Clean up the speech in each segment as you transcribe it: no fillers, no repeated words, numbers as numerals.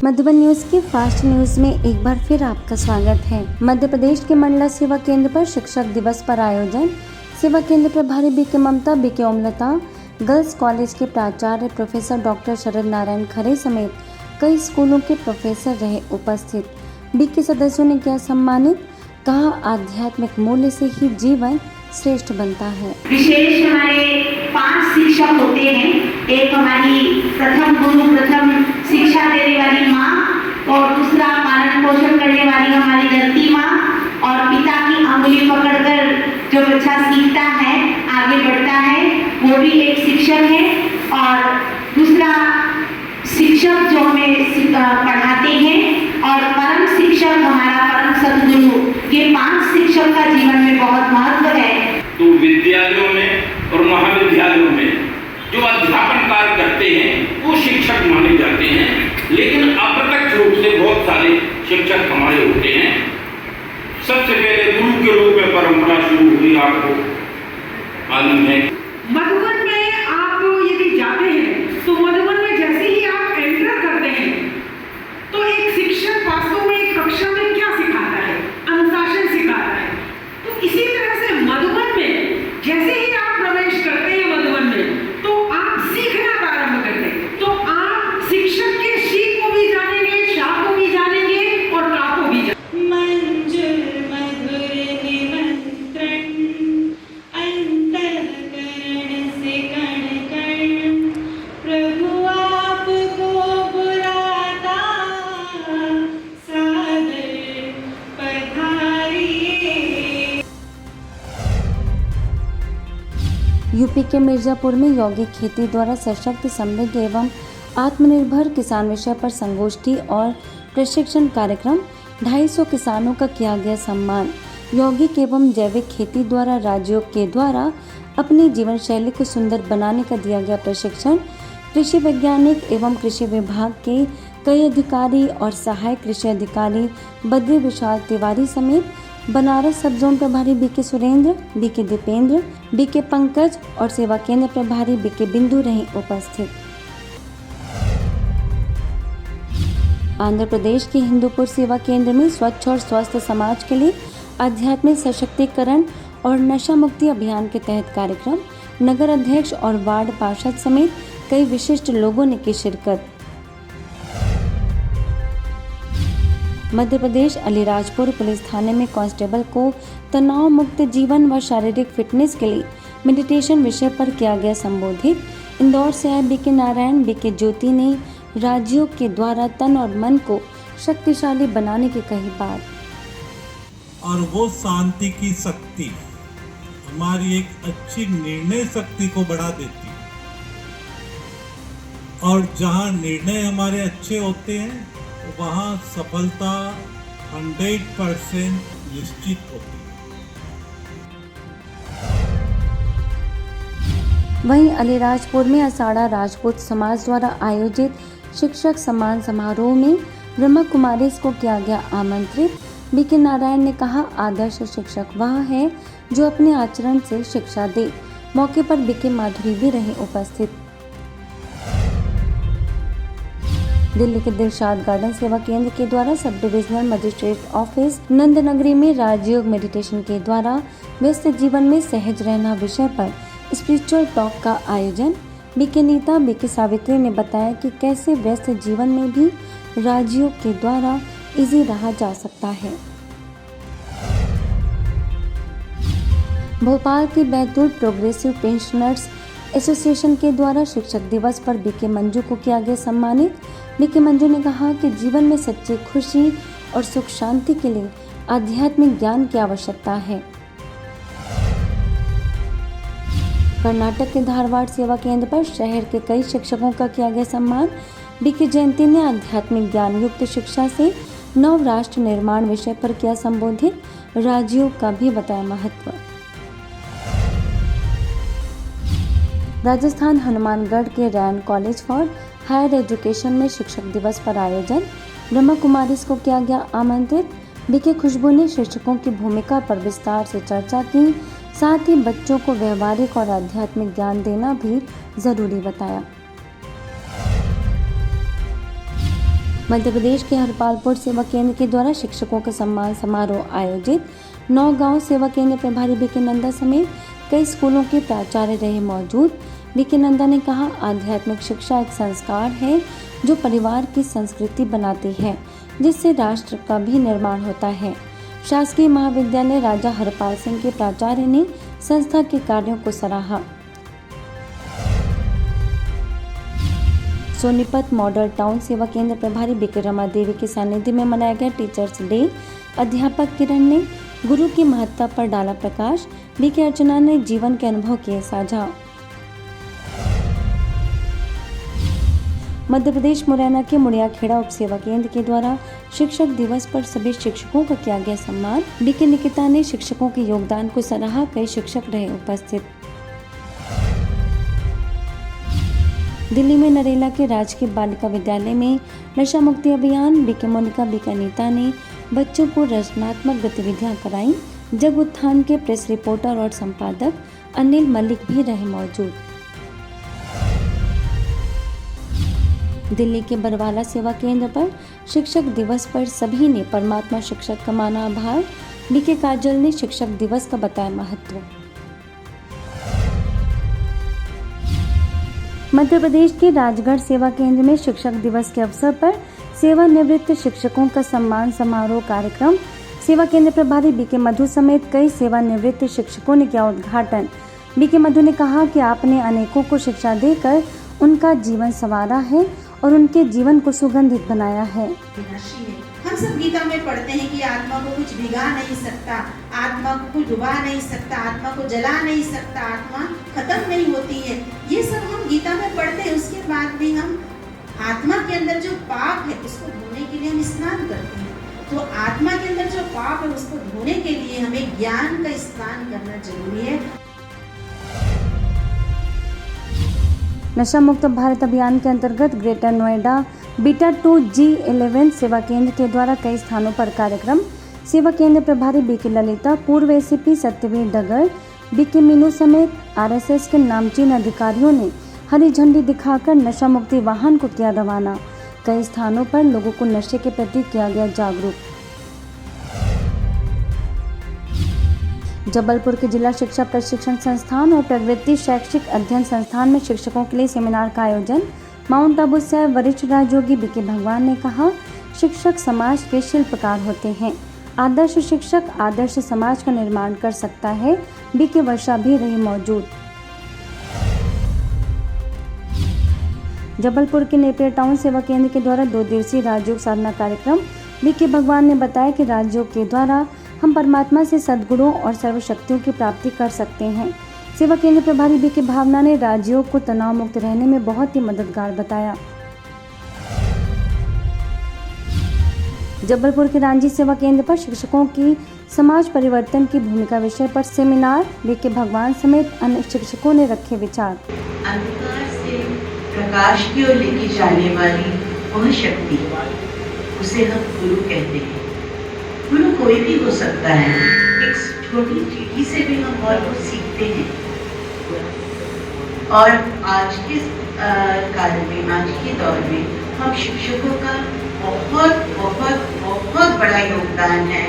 Madhuban news की fast news में एक बार फिर आपका स्वागत है। मध्य प्रदेश के मंडला सेवा केंद्र पर शिक्षक दिवस पर आयोजन। सेवा केंद्र प्रभारी बीके ममता, बीके ओमलता, गर्ल्स कॉलेज के प्राचार्य प्रोफेसर डॉक्टर शरद नारायण खरे समेत कई स्कूलों के प्रोफेसर रहे उपस्थित। बीके सदस्यों ने किया सम्मानित, कहा आध्यात्मिक मूल्य से ही जीवन श्रेष्ठ बनता है। विशेष हमारे 5 शिक्षक होते हैं। एक हमारी प्रथम गुरु, प्रथम शिक्षा देने वाली माँ, और दूसरा पालन पोषण करने वाली हमारी धरती माँ, और पिता की अंगुली पकड़कर जो बच्चा सीखता है, आगे बढ़ता है, वो भी एक शिक्षक है। और दूसरा शिक्षक जो हमें पढ़ाते हैं, और परम शिक्षक हमारा परम सदगुरु, ये 5 शिक्षक का जीवन में बहुत महत्व है। तो विद्यालयों में और महाविद्यालयों में जो अध्यापन कार्य करते हैं वो शिक्षक माने जाते हैं, लेकिन अप्रत्यक्ष रूप से बहुत सारे शिक्षक हमारे होते हैं। सबसे पहले गुरु के रूप में परंपरा शुरू हुई, आपको मालूम है। मधुबन में आप यदि जाते हैं तो मधुबन में जैसे ही आप एंटर करते हैं तो एक शिक्षक वास्तव में एक कक्षा में क्या सिखाता है, अनुशासन सिखाता है। तो इसी तरह से मधुबन में जैसे ही आप प्रवेश करते हैं मधुबन में, तो आप सीखना प्रारंभ करते हैं। तो आप शिक्षक के शी को भी जानेंगे, शा को भी जानेंगे और का को भी जानेंगे। मंजुल मधुर निमंत्रण, अंतःकरण से कण कण, प्रभु आपको बुलाता, सादर पधारिए। यूपी के मिर्जापुर में यौगिक खेती द्वारा सशक्त, समृद्ध एवं आत्मनिर्भर किसान विषय पर संगोष्ठी और प्रशिक्षण कार्यक्रम। 250 किसानों का किया गया सम्मान। यौगिक एवं जैविक खेती द्वारा राज्यों के द्वारा अपनी जीवन शैली को सुंदर बनाने का दिया गया प्रशिक्षण। कृषि वैज्ञानिक एवं कृषि विभाग के कई अधिकारी और सहायक कृषि अधिकारी बद्री विशाल तिवारी समेत बनारस सब जोन प्रभारी BK Surendra, BK Dipendra, BK Pankaj और सेवा केंद्र प्रभारी बीके बिंदु रहे उपस्थित। आंध्र प्रदेश के हिंदूपुर सेवा केंद्र में स्वच्छ और स्वस्थ समाज के लिए आध्यात्मिक सशक्तिकरण और नशा मुक्ति अभियान के तहत कार्यक्रम। नगर अध्यक्ष और वार्ड पार्षद समेत कई विशिष्ट लोगों ने की शिरकत। मध्य प्रदेश अलीराजपुर पुलिस थाने में कांस्टेबल को तनाव मुक्त जीवन व शारीरिक फिटनेस के लिए मेडिटेशन विषय पर किया गया संबोधित। इंदौर से आए बीके नारायण, बीके ज्योति ने राज्यों के द्वारा तन और मन को शक्तिशाली बनाने की कही बात। और वो शांति की शक्ति हमारी एक अच्छी निर्णय शक्ति को बढ़ा देती है, और जहाँ निर्णय हमारे अच्छे होते हैं वहाँ सफलता 100% निश्चित होती है। वहीं अलीराजपुर में असाड़ा राजपूत समाज द्वारा आयोजित शिक्षक सम्मान समारोह में ब्रह्मा कुमारी को किया गया आमंत्रित। बीके नारायण ने कहा, आदर्श शिक्षक वह है जो अपने आचरण से शिक्षा दे। मौके पर बीके माधुरी भी रहे उपस्थित। दिल्ली के दिलशाद गार्डन सेवा केंद्र के द्वारा sub divisional magistrate office Nand Nagri में राजयोग मेडिटेशन के द्वारा व्यस्त जीवन में सहज रहना विषय पर स्पिरिचुअल टॉक का आयोजन। बीके नीता, बीके सावित्री ने बताया कि कैसे व्यस्त जीवन में भी राजयोग के द्वारा इजी रहा जा सकता है। भोपाल की बैतूल प्रोग्रेसिव पेंशनर्स एसोसिएशन के द्वारा शिक्षक दिवस पर बीके मंजू को किया गया सम्मानित। बीके मंजू ने कहा कि जीवन में सच्ची खुशी और सुख शांति के लिए आध्यात्मिक ज्ञान की आवश्यकता है। कर्नाटक के धारवाड़ सेवा केंद्र पर शहर के कई शिक्षकों का किया गया सम्मान। बीके जयंती ने आध्यात्मिक ज्ञान युक्त शिक्षा से नव राष्ट्र निर्माण विषय पर किया संबोधित। राजयोग का भी बताया महत्व। राजस्थान हनुमानगढ़ के रैन कॉलेज फॉर हायर एजुकेशन में शिक्षक दिवस पर आयोजन। ब्रह्मा कुमारी को किया गया आमंत्रित। बीके खुशबू ने शिक्षकों की भूमिका पर विस्तार से चर्चा की, साथ ही बच्चों को व्यवहारिक और आध्यात्मिक ज्ञान देना भी जरूरी बताया। मध्य प्रदेश के हरपालपुर सेवा केंद्र के द्वारा शिक्षकों के सम्मान समारोह आयोजित। 9 गांव सेवा केंद्र प्रभारी बीके नंदा समेत कई स्कूलों के प्राचार्य रहे मौजूद। बीके नंदा ने कहा, आध्यात्मिक शिक्षा एक संस्कार है जो परिवार की संस्कृति बनाती है, जिससे राष्ट्र का भी निर्माण होता है। शासकीय महाविद्यालय राजा हरपाल सिंह के प्राचार्य ने संस्था के कार्यों को सराहा। सोनीपत मॉडल टाउन सेवा केंद्र प्रभारी बीके रमा देवी के सानिध्य में मनाया गया टीचर्स डे। अध्यापक किरण ने गुरु की महत्ता पर डाला प्रकाश। बीके अर्चना ने जीवन के अनुभव किए साझा। मध्य प्रदेश मुरैना के मुड़ियाखेड़ा उप सेवा केंद्र के द्वारा शिक्षक दिवस पर सभी शिक्षकों का किया गया सम्मान। बीके निकिता ने शिक्षकों के योगदान को सराहा। कई शिक्षक रहे उपस्थित। दिल्ली में नरेला के राजकीय बालिका विद्यालय में नशा मुक्ति अभियान। बीके मोनिका बीके अनीता ने बच्चों को रचनात्मक गतिविधियां कराई। जग उत्थान के प्रेस रिपोर्टर और संपादक अनिल मलिक भी रहे मौजूद। दिल्ली के बरवाला सेवा केंद्र पर शिक्षक दिवस पर सभी ने परमात्मा शिक्षक का माना आभार। बीके काजल ने शिक्षक दिवस का बताया महत्व। मध्य प्रदेश के राजगढ़ सेवा केंद्र में शिक्षक दिवस के अवसर पर सेवानिवृत्त शिक्षकों का सम्मान समारोह कार्यक्रम। सेवा केंद्र प्रभारी बीके मधु समेत कई सेवानिवृत्त शिक्षकों ने किया उद्घाटन। बीके मधु ने कहा कि आपने अनेकों को शिक्षा देकर उनका जीवन संवारा है और उनके जीवन को सुगंधित बनाया है। हम सब गीता में पढ़ते हैं कि आत्मा को कुछ भिगा नहीं सकता, आत्मा को कुछ डुबा नहीं सकता, आत्मा को जला नहीं सकता, आत्मा खत्म नहीं होती है। ये सब हम गीता में पढ़ते हैं। उसके बाद भी हम आत्मा के अंदर जो पाप है उसको धोने के लिए हम स्नान करते हैं। तो आत्मा के अंदर जो पाप है उसको धोने के लिए हमें ज्ञान का स्नान करना जरूरी है। नशा मुक्त भारत अभियान के अंतर्गत ग्रेटर नोएडा बीटा 2G11 सेवा केंद्र के द्वारा कई स्थानों पर कार्यक्रम। सेवा केंद्र प्रभारी बीके ललिता, पूर्व एसीपी सत्यवीर डगर, बीके मीनू समेत आरएसएस के नामचीन अधिकारियों ने हरी झंडी दिखाकर नशा मुक्ति वाहन को किया रवाना। कई स्थानों पर लोगों को नशे के प्रति किया गया जागरूक। जबलपुर के जिला शिक्षा प्रशिक्षण संस्थान और प्रगति शैक्षिक अध्ययन संस्थान में शिक्षकों के लिए सेमिनार का आयोजन। माउंट आबू से वरिष्ठ राजयोगी बीके भगवान ने कहा, शिक्षक समाज के शिल्पकार होते हैं। आदर्श शिक्षक आदर्श समाज का निर्माण कर सकता है। बीके वर्षा भी रही मौजूद। जबलपुर के नेपियर टाउन सेवा केंद्र के द्वारा 2 दिवसीय राजयोग साधना कार्यक्रम। बीके भगवान ने बताया कि राजयोग के द्वारा हम परमात्मा से सद्गुणों और सर्वशक्तियों की प्राप्ति कर सकते हैं। सेवा केंद्र प्रभारी बीके भावना ने राजयोग को तनाव मुक्त रहने में बहुत ही मददगार बताया। जबलपुर के रांझी सेवा केंद्र पर शिक्षकों की समाज परिवर्तन की भूमिका विषय पर सेमिनार। बीके भगवान समेत अन्य शिक्षकों ने रखे विचार। अंधकार से प्रकाश की ओर लेके जाने वाली वह शक्ति, उसे हम गुरु कहते हैं। गुरु कोई भी हो सकता है। एक छोटी चीटी से भी हम बहुत कुछ सीखते हैं। और आज के काल में, आज के दौर में हम शिक्षकों का बहुत बहुत बहुत बड़ा योगदान है।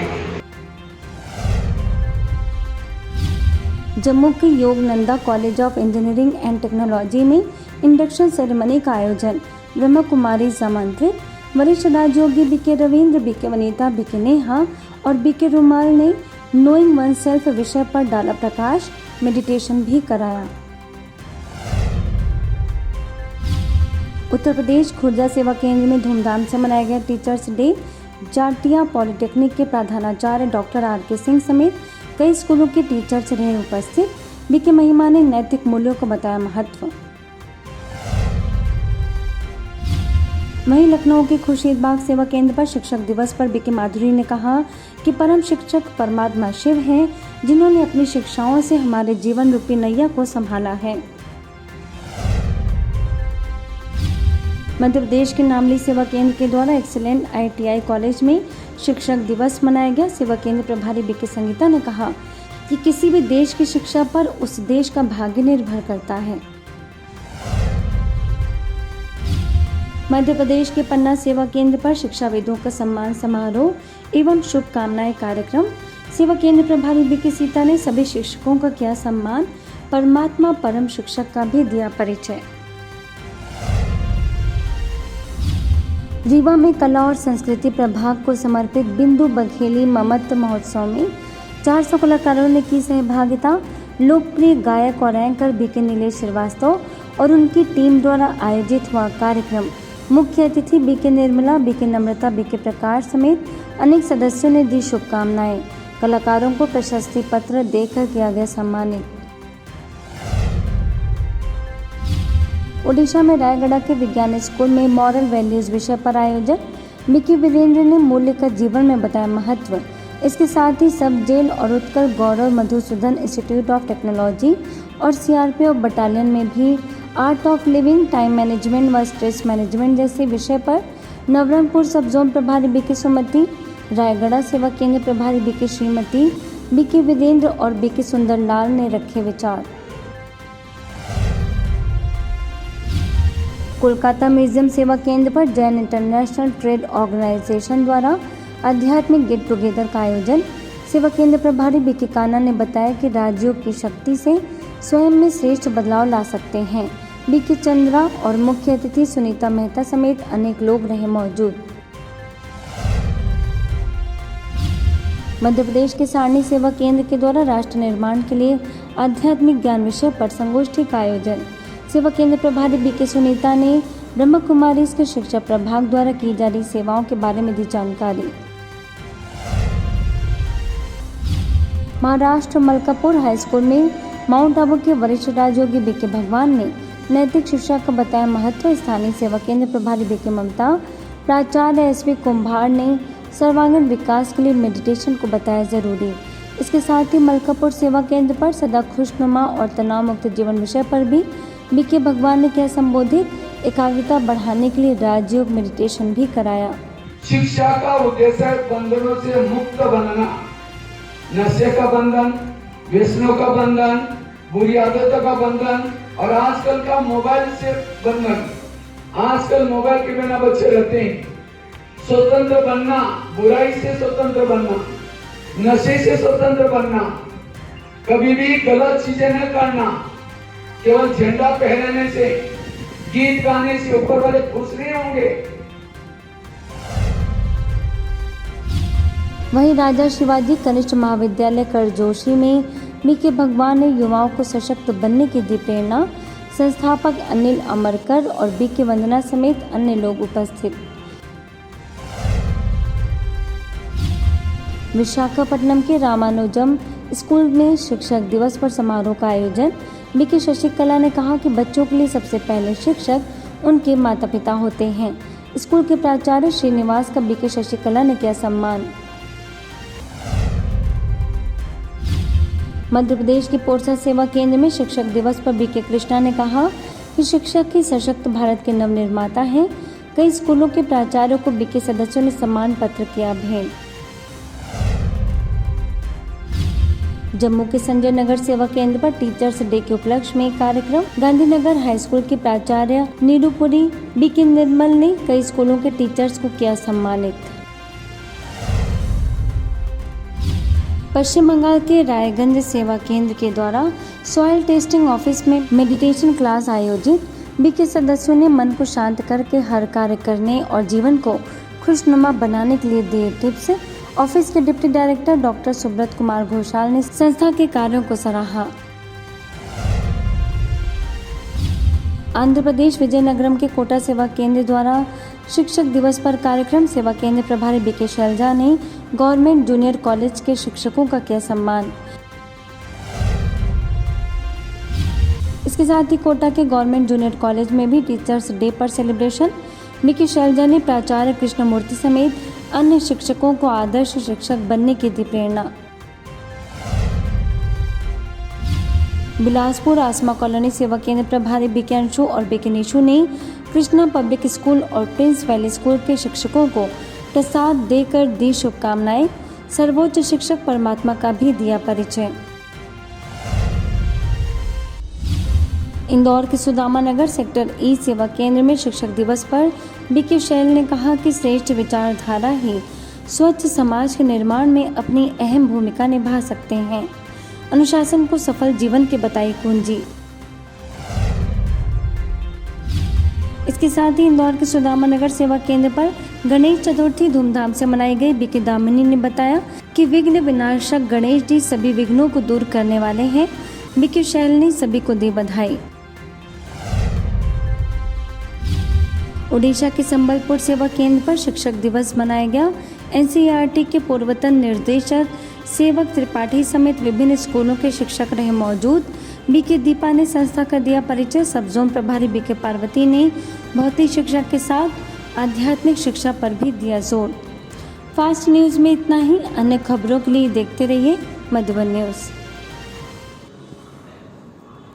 जम्मू के Yogananda college of engineering and technology में इंडक्शन सेरेमनी का आयोजन। ब्रह्म कुमारी आमंत्रित। वरिष्ठ राजयोगी BK Ravindra, BK Vanita, BK Neha और बीके रुमाल ने नोइंग वन सेल्फ विषय पर डाला प्रकाश। मेडिटेशन भी कराया। उत्तर प्रदेश खुर्जा सेवा केंद्र में धूमधाम से मनाया गया टीचर्स डे। जाटिया पॉलिटेक्निक के प्रधानाचार्य डॉक्टर आर.के. सिंह समेत कई स्कूलों के टीचर्स रहे उपस्थित। बीके महिमा ने नैतिक मूल्यों को बताया महत्व। वहीं लखनऊ के खुर्शीद बाग सेवा केंद्र पर शिक्षक दिवस पर बीके माधुरी ने कहा कि परम शिक्षक परमात्मा शिव हैं, जिन्होंने अपनी शिक्षाओं से हमारे जीवन रूपी नैया को संभाला है। मध्य प्रदेश के नामली सेवा केंद्र के द्वारा एक्सीलेंट ITI कॉलेज में शिक्षक दिवस मनाया गया। सेवा केंद्र प्रभारी बीके संगीता ने कहा कि किसी भी देश की शिक्षा पर उस देश का भाग्य निर्भर करता है। मध्य प्रदेश के पन्ना सेवा केंद्र पर शिक्षाविदों का सम्मान समारोह एवं शुभकामनाएं कार्यक्रम। सेवा केंद्र प्रभारी बीके सीता ने सभी शिक्षकों का किया सम्मान, परमात्मा परम शिक्षक का भी दिया परिचय। रीवा में कला और संस्कृति प्रभाग को समर्पित बिंदु बघेली ममत्व महोत्सव में 400 कलाकारों ने की सहभागिता। लोकप्रिय गायक और एंकर बीके नीलेश श्रीवास्तव और उनकी टीम द्वारा आयोजित हुआ कार्यक्रम। मुख्य अतिथि बीके निर्मला, बीके नम्रता, बीके प्रकाश समेत अनेक सदस्यों ने दी शुभकामनाएं। कलाकारों को प्रशस्ति पत्र देकर किया गया सम्मानित। ओडिशा में रायगढ़ के विज्ञान स्कूल में मॉरल वैल्यूज विषय पर आयोजन। बीके वीरेंद्र ने मूल्य का जीवन में बताया महत्व। इसके साथ ही सब जेल और उत्कल गौरव मधुसूदन इंस्टीट्यूट ऑफ टेक्नोलॉजी और सीआरपीएफ बटालियन में भी art of living, time management व स्ट्रेस मैनेजमेंट जैसे विषय पर नवरंगपुर सब जोन प्रभारी बीके सुमति, रायगढ़ सेवा केंद्र प्रभारी बीके श्रीमती, बीके वीरेंद्र और बीके सुंदरलाल ने रखे विचार। कोलकाता म्यूजियम सेवा केंद्र पर जैन इंटरनेशनल ट्रेड ऑर्गेनाइजेशन द्वारा आध्यात्मिक गेट टुगेदर का आयोजन। सेवा केंद्र प्रभारी बीके काना ने बताया कि राजयोग की शक्ति से स्वयं में श्रेष्ठ बदलाव ला सकते हैं। बीके चंद्रा और मुख्य अतिथि सुनीता मेहता समेत अनेक लोग रहे मौजूद। मध्य प्रदेश के सारणी सेवा केंद्र के द्वारा राष्ट्र निर्माण के लिए आध्यात्मिक ज्ञान विषय पर संगोष्ठी का आयोजन। सेवा केंद्र प्रभारी बीके सुनीता ने ब्रह्म कुमारी के शिक्षा प्रभाग द्वारा की जा रही सेवाओं के बारे में दी जानकारी। महाराष्ट्र मलकापुर हाई स्कूल में माउंट आबू के वरिष्ठ राजयोगी बीके भगवान ने नैतिक शिक्षा का बताया महत्व। स्थानीय सेवा केंद्र प्रभारी बीके ममता, प्राचार्य एसवी कुंभार ने सर्वांगीण विकास के लिए मेडिटेशन को बताया जरूरी। इसके साथ ही मलकापुर सेवा केंद्र पर सदा खुशनुमा और तनाव मुक्त जीवन विषय पर भी बीके भगवान ने किया संबोधित। एकाग्रता बढ़ाने के लिए राजयोग मेडिटेशन भी कराया। शिक्षा का उद्देश्य बंधनों से मुक्त बनना, नशे का बंधन, व्यसनों का बंधन, बुरी आदतों का बंधन और आजकल का मोबाइल से बंधन। आजकल मोबाइल के बिना बच्चे रहते हैं। स्वतंत्र बनना, बुराई से स्वतंत्र बनना, नशे से स्वतंत्र बनना, कभी भी गलत चीजें न करना। केवल झंडा पहनाने से, गीत गाने से ऊपर वाले खुश नहीं होंगे। वहीं राजा शिवाजी कनिष्ठ महाविद्यालय करजोशी में बीके भगवान ने युवाओं को सशक्त बनने की दी प्रेरणा। संस्थापक अनिल अमरकर और बीके वंदना समेत अन्य लोग उपस्थित। विशाखापट्टनम के रामानुजम स्कूल में शिक्षक दिवस पर समारोह का आयोजन। बीके शशिकला ने कहा कि बच्चों के लिए सबसे पहले शिक्षक उनके माता पिता होते हैं। स्कूल के प्राचार्य श्रीनिवास का बीके शशिकला ने किया सम्मान। मध्य प्रदेश के पोरसा सेवा केंद्र में शिक्षक दिवस पर बीके कृष्णा ने कहा कि शिक्षक ही सशक्त भारत के नवनिर्माता हैं। कई स्कूलों के प्राचार्यों को बीके सदस्यों ने सम्मान पत्र किया भेंट। जम्मू के संजय नगर सेवा केंद्र पर टीचर्स डे के उपलक्ष्य में कार्यक्रम। गांधीनगर हाई स्कूल के प्राचार्य नीरूपुरी बीके निर्मल ने कई स्कूलों के टीचर्स को किया सम्मानित। पश्चिम बंगाल के रायगंज सेवा केंद्र के द्वारा सॉइल टेस्टिंग ऑफिस में मेडिटेशन क्लास आयोजित। बीके सदस्यों ने मन को शांत करके हर कार्य करने और जीवन को खुशनुमा बनाने के लिए दिए टिप्स। ऑफिस के deputy director doctor Subrata Kumar Ghoshal ने संस्था के कार्यों को सराहा। आंध्र प्रदेश विजयनगरम के कोटा सेवा केंद्र द्वारा शिक्षक दिवस पर कार्यक्रम। सेवा केंद्र प्रभारी बीके शैलजा ने गवर्नमेंट जूनियर कॉलेज के शिक्षकों का किया सम्मान। इसके साथ ही कोटा के गवर्नमेंट जूनियर कॉलेज में भी टीचर्स डे पर सेलिब्रेशन। बीके शैलजा ने प्राचार्य कृष्णमूर्ति समेत अन्य शिक्षकों को आदर्श शिक्षक बनने की दी प्रेरणा। बिलासपुर आसमा कॉलोनी सेवा केंद्र प्रभारी बीके अंशु और बीके निशु ने कृष्णा पब्लिक स्कूल और प्रिंस वैली स्कूल के शिक्षकों को प्रसाद देकर दी शुभकामनाएं। सर्वोच्च शिक्षक परमात्मा का भी दिया परिचय। इंदौर के सुदामा नगर सेक्टर ई सेवा केंद्र में शिक्षक दिवस पर बीके शैल ने कहा कि श्रेष्ठ विचारधारा ही स्वच्छ समाज के निर्माण में अपनी अहम भूमिका निभा सकते हैं। अनुशासन को सफल जीवन की बताई कुंजी। इसके साथ ही इंदौर के सुदामा नगर सेवा केंद्र पर गणेश चतुर्थी धूमधाम से मनाई गई। बीके दामिनी ने बताया कि विघ्न विनाशक गणेश जी सभी विघ्नों को दूर करने वाले हैं। बीके शैल ने सभी को दी बधाई। ओडिशा के संबलपुर सेवा केंद्र पर शिक्षक दिवस मनाया गया। एनसीईआरटी के पूर्वतन निर्देशक सेवक त्रिपाठी समेत विभिन्न स्कूलों के शिक्षक रहे मौजूद। बीके दीपा ने संस्था का दिया परिचय। सब जोन प्रभारी बीके पार्वती ने भौतिक शिक्षा के साथ आध्यात्मिक शिक्षा पर भी दिया जोर। फास्ट न्यूज़ में इतना ही। अन्य खबरों के लिए देखते रहिए मधुबन न्यूज़।